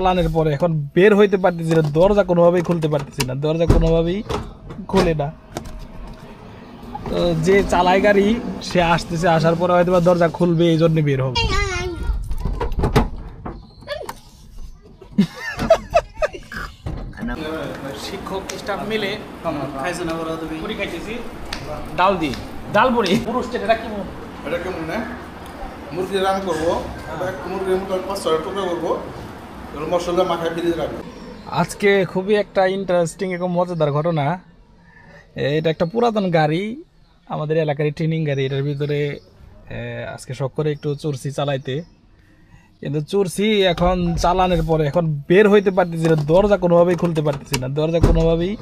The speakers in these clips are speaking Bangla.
চালানোর পরে এখন বের হইতে পারতেছি না, দরজা কোনোভাবেই খুলতে পারতেছি না, দরজা কোনোভাবেই খোলে না। তো যে চালায় গাড়ি সে আসতেছে, আসার পরে হয়তো বা দরজা খুলবে, এই জন্য বের হবে। শিক্ষক স্টাফ মিলে পুরি খাইতেছি, ডাল দি ডাল পুরি পুরুষ। এটা কি এটা কেমন না মুরগি রান্না করবো, মুরগির মতো 5-6 টুকরা করবো, মশলা মাখায় ফ্রিজে রাখবো। আজকে খুবই একটা ইন্টারেস্টিং এবং মজাদার ঘটনা। এটা একটা পুরাতন গাড়ি, আমাদের এলাকার ট্রেনিং গাড়ি। এটার ভিতরে আজকে শখ করে একটু চড়ছি চালাইতে, কিন্তু চড়ছি এখন চালানোর পরে এখন বের হইতে পারতেছি না, দরজা কোনোভাবেই খুলতে পারতেছি না, দরজা কোনোভাবেই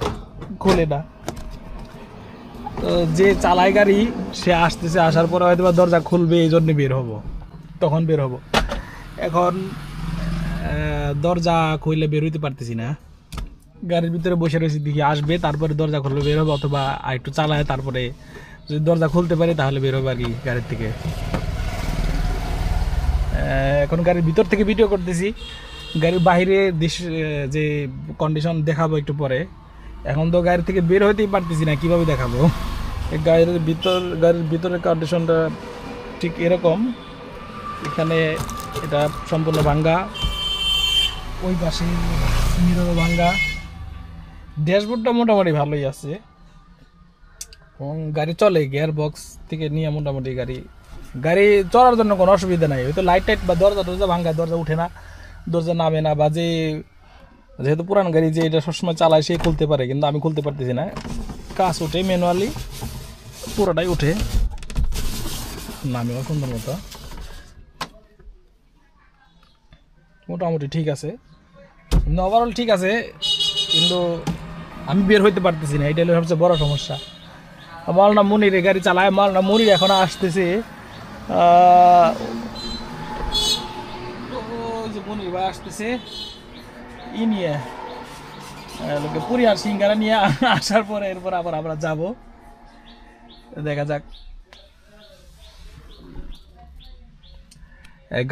খোলে না। তো যে চালায় গাড়ি সে আসতেছে, আসার পরে হয়তো বা দরজা খুলবে, এই জন্য বের হবো, তখন বের হবো। এখন দরজা খুললে বের হইতে পারতেছি না, গাড়ির ভিতরে বসে রয়েছি, দেখি আসবে তারপরে দরজা খুললে বের হবে, অথবা একটু চালায় তারপরে যদি দরজা খুলতে পারি তাহলে বের হবে আর কি গাড়ির থেকে। এখন গাড়ির ভিতর থেকে ভিডিও করতেছি, গাড়ির বাইরে যে কন্ডিশন দেখাবো একটু পরে। এখন তো গাড়ি থেকে বের হইতেই পারতেছি না, কিভাবে দেখাবো। গাড়ির ভিতরের কন্ডিশনটা ঠিক এরকম। এখানে এটা সম্পূর্ণ ভাঙ্গা, ওই পাশে মিররও ভাঙ্গা, ড্যাশবোর্ডটা মোটামুটি ভালোই আছে, গাড়ি চলে, গিয়ার বক্স থেকে নিয়ে মোটামুটি গাড়ি চলার জন্য কোনো অসুবিধা নাই। হয়তো লাইট টাইট বা দরজা ভাঙ্গা, দরজা উঠে না, দরজা নামে না, বা যেহেতু পুরান গাড়ি যে এটা সবসময় চালায় সে খুলতে পারে, কিন্তু আমি খুলতে পারতেছি না। কাজ উঠে ম্যানুয়ালি, পুরোটাই উঠে, নামেও সুন্দর মতো, মোটামুটি ঠিক আছে, কিন্তু ওভারঅল ঠিক আছে, কিন্তু আমি বের হইতে পারতেছি না, এটাই সবচেয়ে বড় সমস্যা। মাওলানা মুনির গাড়ি চালায়, মাওলানা মুনির এখন আসতেছে, মুনির ভাই আসতেছে ই নিয়ে, পুরি আর সিঙ্গারা নিয়ে আসার পরে এরপর আবার আমরা যাব, দেখা যাক।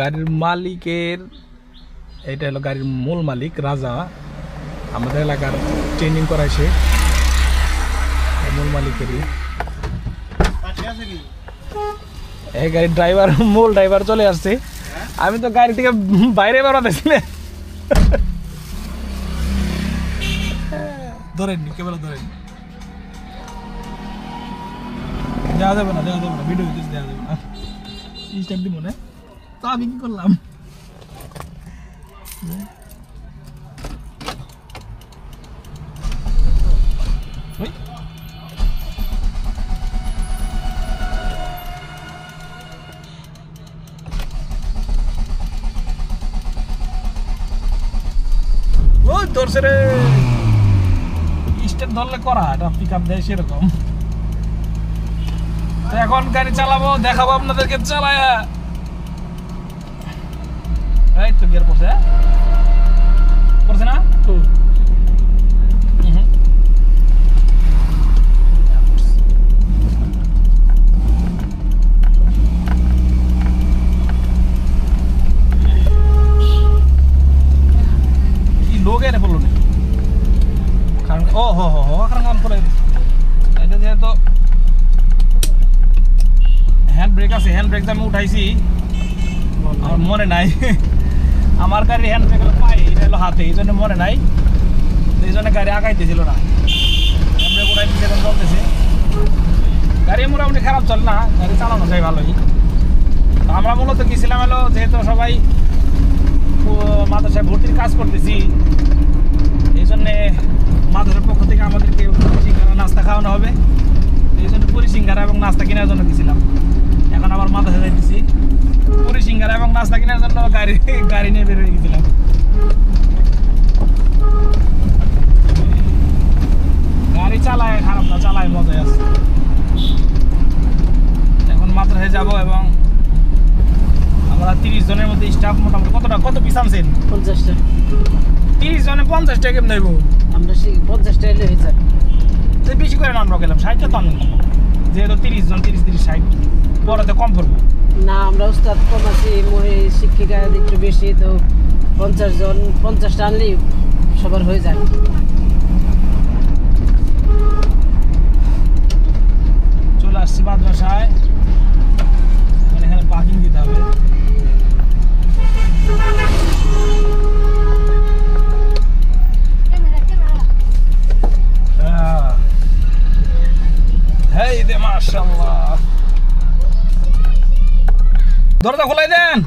গাড়ির মালিকের, এটা হলো গাড়ির মূল মালিক রাজা, আমাদের এলাকার ট্রেনিং করাইছে, মূল মালিকেরই। এই গাড়ির ড্রাইভার, মূল ড্রাইভার চলে আসছে, আমি তো গাড়ি থেকে বাইরে বেরোতেছি না। ধরেননি, কেবল ধরেন, দেওয়া যাবে না, ভিডিও দেওয়া যাবে না, স্টার্ট দিব না। তো আমি কি করলাম, ওই ধরছে রে, স্টেপ ধরলে করা, এটা পিক আপ দেয় সেরকম। তো এখন গাড়ি চালাবো, দেখাবো আপনাদেরকে চালায়া। এই তো গিয়ার পড়ছে না, লোক এনে পড়লো না, কারণ কারণ অন করে এটা যেহেতু হ্যান্ড ব্রেক আছে, হ্যান্ড ব্রেক আমি উঠাইছি, আমার মনে নাই, আমার গাড়ির হ্যান্ড ব্রেক হলো পায়ে, এটা হলো হাতে, এই জন্য মনে নাই, এই জন্য গাড়ি আগাইতেছিল না। হ্যান্ড ব্রেক উঠাইতেছে, এখন চলতেছে গাড়ি, মোটামুটি খারাপ চলে না, গাড়ি চালানো যায় ভালোই। তো আমরা মূলত গেছিলাম হলো, যেহেতু সবাই মাদ্রাসায় ভর্তির কাজ করতেছি, এই জন্যে মাদ্রাসার পক্ষ থেকে আমাদেরকে সিঙ্গারা নাস্তা খাওয়ানো হবে, এই জন্য পুরি সিঙ্গারা এবং নাস্তা কেনার জন্য গেছিলাম। এখন আবার মাদ্রাসা যাইতেছি, পুরি সিঙ্গারা এবং নাস্তা কেনার জন্য গাড়ি নিয়ে বের হয়ে গেছিলাম। গাড়ি চালায় খারাপ না, চালায় মজায় আছে। এখন মাদ্রাসায় যাব, এবং আমরা 30 জনের মধ্যে স্টাফ, মোটামুটি কত পিস আনছেন? 50টা। 30 জনে 50 টাকা কেমন নেব? আমরা 50 টাকা হয়ে যায়, বেশি করে আমরা গেলাম 60টা তো আনলাম, যেহেতু 30 জন, 30-60 পরে তো কম পড়বো না। আমরা উস্তাদ কম আছি, শিক্ষিকা একটু বেশি, তো 50 জন 50টা আনলেই সবার হয়ে যায়। চলে আসছি মাদ্রাসায়, মানে এখানে পার্কিং দিতে হবে। হেই দে মাশাআল্লাহ, দরজা খোলাই দেন।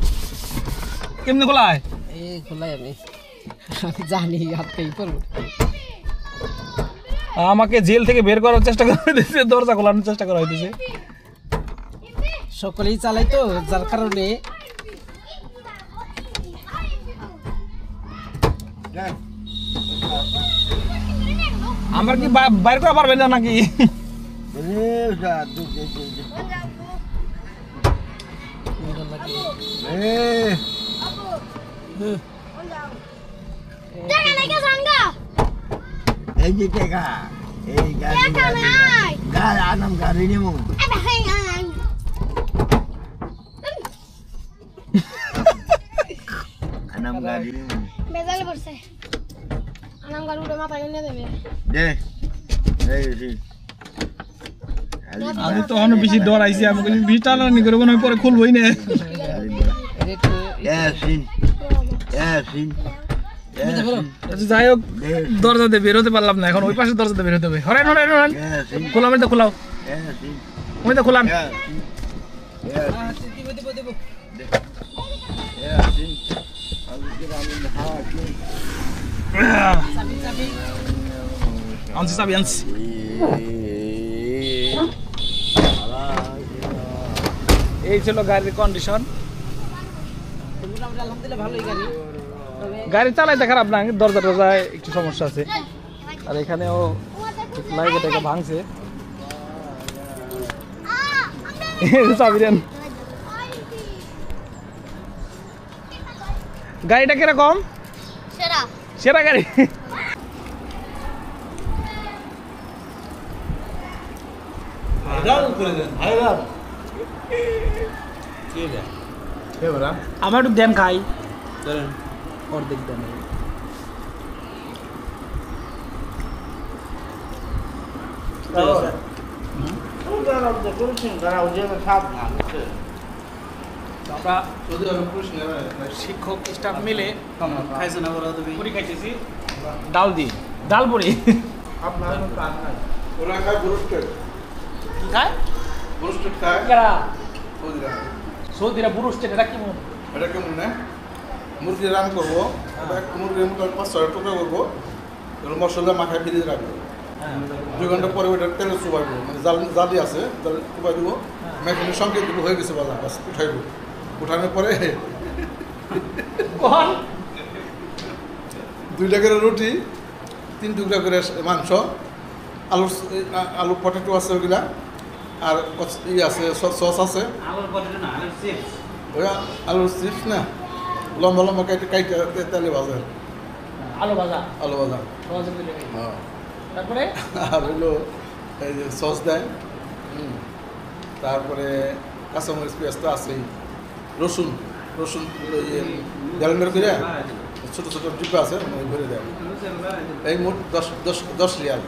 কেমনি খোলায়? এই খোলাই আমি জানি হাতটাই করবো। আমাকে জেল থেকে বের করার চেষ্টা করা হইতেছে, দরজা খোলানোর চেষ্টা করা হইতেছে। সকলেই চালাই তো, যার কারণে আমার কি বাইর করা পারবেন না নাকি? এই যে টেকা, এই গাড়ি আনাম গাড়ি নিমু। আনাম গাড়ি নিমু। বেজালে পড়ছে আনাম গাড়ি উড়ে মাথা কিনে দেবে দে এই রে আমি তো অনেক বেশি ডরাইছি, আমি বলি বিটালানি করে মনে হয় পরে খুলবই না। ইয়াসিন ইয়াসিন আচ্ছা যাই হোক, দরজাতে বেরোতে পারলাম না, এখন ওই পাশে দরজাতে বেরোতে হবে। হরেন হরেন হরেন, খোলাম, তো খোলাও, ইয়াসিন ওই তো খোলাম। ইয়াসিন আনছি চাবি আনছি। এই ছিল গাড়ির কন্ডিশন। মোটামুটি আলহামদুলিল্লাহ ভালোই গাড়ি, তবে গাড়ি চালাইতে খারাপ না, দরজা টরজায় একটু সমস্যা আছে। আর এখানেও লাইটটা ভাঙছে। চাবি দেন। গাড়িটা কিরকম? সেরা সেরা গাড়ি। আমার একটু দেন খাই, অর্ধেক দেন। আমরা শিক্ষক স্টাফ মিলে পুরি খাইতেছি, ডাল দিয়ে, ডাল পুরি। ওরা খায় ব্রুস্টেড, কি খায়? ব্রুস্টেড খায় কারা? সৌদিরা। সৌদিরা বুরুস্টেড, এটা কি মন? এটা কেমন না, মুরগি রান করবো, মুরগির মোটামুটি 5-6 টুকরা করবো, এগুলো মশলা মাখায় ফ্রিজে রাখবো। 2 ঘন্টা পরে ওইটা তেলে চুবাইবো, মানে জালি আছে, জালি চুবাই দেবো, মেশিনের সঙ্গে দিব, হয়ে গেছে বাজার, বাস উঠাইবো। উঠানোর পরে 2 টাকার রুটি, 3 টুকরা করে মাংস, আলু পটেটো আছে ওইগুলা, আর ই আছে সস আছে, ওই আলুর চিপস না, লম্বা লম্বা কাইটা তেলে ভাজা, আলু ভাজা, আলু ভাজা। হ্যাঁ, তারপরে আর হলো এই যে সস দেয়, তারপরে কাঁচামরিচ পেঁয়াজ তো আছেই, রসুন রসুন ইয়ে গ্যালেন্ডার করে ছোটো ছোটো ডিব্বা আছে ভরে দেয়। এই মোট 10 রিয়াল,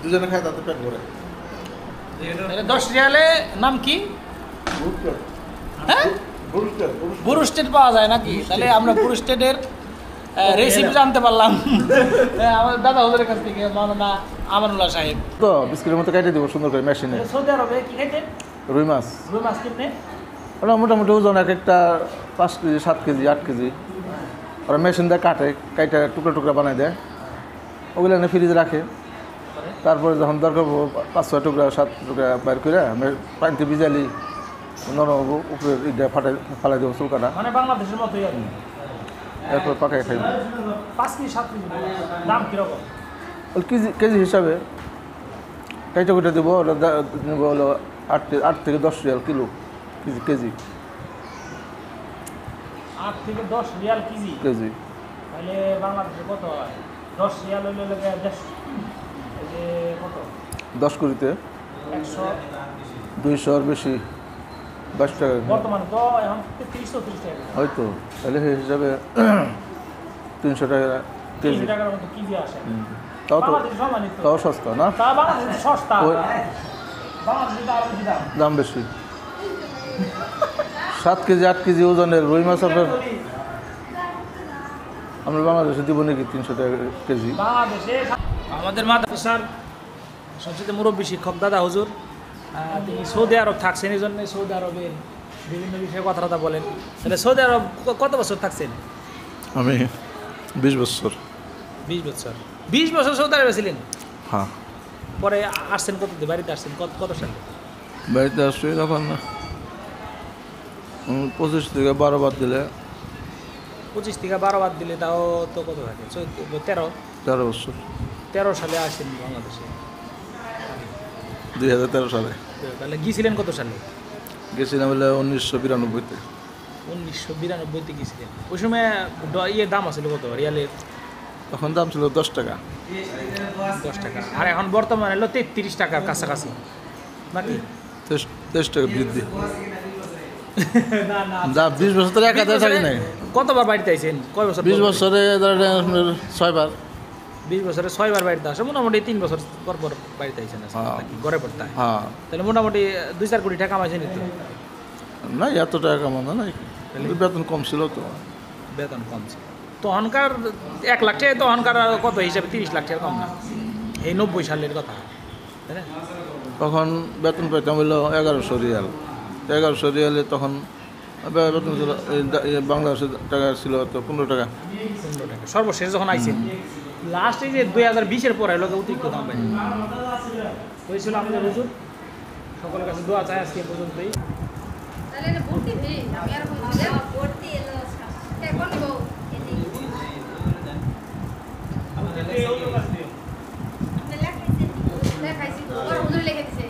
দুজনে খায় তাতে পেট ভরে। 10 রিয়ালে নাম কি? হ্যাঁ, বুরুস্টেড পাওয়া যায় নাকি? তাহলে আমরা বুরুস্টেডের রেসিপি জানতে পারলাম আমাদের দাদা ওদের কাছ থেকে, মাওলানা আমানুল্লাহ সাহেব। তো বিস্কুটের মতো কেটে দেবো সুন্দর করে মেশিনে। সৌদি আরবে কি খাইতেন? রুই মাছ, রুই মাছ কিনে ওরা মোটামুটি ওজন এক একটা 5 কেজি 7 কেজি 8 কেজি, ওরা মেশিন দিয়ে কাটে, কাইটা টুকরা টুকরা বানায় দেয়, ওগুলো এনে ফ্রিজে রাখে। তারপরে যখন দরকার 5-6 টুকরা 7 টুকরা বাইর করে পানিতে ভিজালি নরম হবো, উপরে ইটা ফালাই দেবো চুলকাটা, মানে বাংলাদেশের মতোই আর কি। এরপর পাকায় খাইব। 5 কি 7 কেজি দাম কিরকম? কেজি কেজি হিসাবে কাইটা কুইটা দেবো, ওটা নেব হলো 8 থেকে 10 রিয়াল কিলো কেজি। 8 থেকে 10 রিয়াল কেজি, কেজি তাহলে বাংলাদেশে কত হয়? 10 রিয়াল হইলে লাগে 10, এই যে কত 10 কুড়িতে 100, 200 আর বেশি 22 টাকা বর্তমানে তো এখন 33-34 টাকা। হয়তো, তাহলে সেই হিসাবে 300 টাকা কেজি। 300 টাকার মতো কেজি আসে। তাও তো বাংলাদেশে সম্মানিত। তাও সস্তা না, তা বাংলাদেশে সস্তা। ওই- বাংলাদেশে তো আরো বেশি দাম। দাম বেশি। 7 কেজি 8 কেজি ওজনের রুই মাছ আমরা বাংলাদেশে দিব নাকি 300 টাকা কেজি? বাংলাদেশে আমাদের মাদ্রাসার সবচেয়ে মুরব্বী শিক্ষক দাদা হুজুর তিনি সৌদি আরব থাকছেন, এই জন্য সৌদি আরবের বিভিন্ন বিষয়ে কথাবার্তা বলেন। তাহলে সৌদি আরব কত বছর থাকছেন? আমি 20 বছর। 20 বছর। 20 বছর সৌদি আরবে ছিলেন? হ্যাঁ। পরে আসছেন কত দিয়ে? বাড়িতে আসছেন কত সালে? বাড়িতে আসছি তখন 25 থেকে 12 বাদ দিলে 25 থেকে 12 বাদ দিলে তাও তো কত থাকে? 13 বছর। 13 সালে আসছেন বাংলাদেশে। 2013 সালে তাহলে গিয়েছিলেন কত সালে? গেছিলাম বলে 1992-তে। 1992-তে গিয়েছিলেন। ওই সময় ইয়ে দাম আছিল কত রিয়ালের? তখন দাম ছিল 10 টাকা। 10 টাকা। আর এখন বর্তমানে হলো 33 টাকার কাছাকাছি নাকি? 23 টাকা বৃদ্ধি। না না যা 20 বছর ধরে এক হাজার থাকি নাই। কতবার বাড়িতে আইছেন? কয় বছর? 20 বছরে ধরেন আপনার 6 বার। 20 বছরে 6 বার বাড়িতে আসে, মোটামুটি 3 বছর পর পর বাড়িতে আইছেন নাকি ঘরে পড়তে হয়? হ্যাঁ, তাহলে মোটামুটি 2-4 কোটি টাকা কামাইছেন তো? না এত টাকা কামানো নাই, বেতন কম ছিল তো। বেতন কম ছিল তখনকার। 1 লাখ টাকা তখনকার কত হিসাবে 30 লাখ টাকা কম না? এই 90 সালের কথা, তাই না? তখন বেতন পাইতাম হইলো 1100 রিয়াল। 1100 রিয়ালে তখন বেতন ছিল বাংলাদেশের টাকা ছিল তো 15 টাকা। 15 টাকা সর্বশেষ যখন আইছেন। লাস্টে যে 2020-এর পরে লোক অতিরিক্ত দাম পাই হয়েছিল আমাদের হুজুর। সকলের কাছে দোয়া চাই আজকে পর্যন্তই। তাহলে এটা ভর্তি হে আমি আর বলছি ভর্তি এলো কে কোন গো লেখাইছি ওর হুজুর লিখে দিছে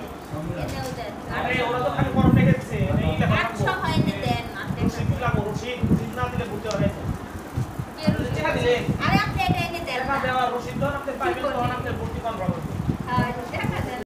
আরে ওরা তো খালি ফর্ম লিখে দিছে, এই লেখা একশো হয়নি দেন রসিদ লাগো, রসিদ না দিলে ভর্তি হবে না। কে রুজি টাকা দিলে আরে আপনি এটা এনে দেন টাকা দেওয়া রসিদ দেন, আপনি পাইবেন তখন আপনি ভর্তি কনফার্ম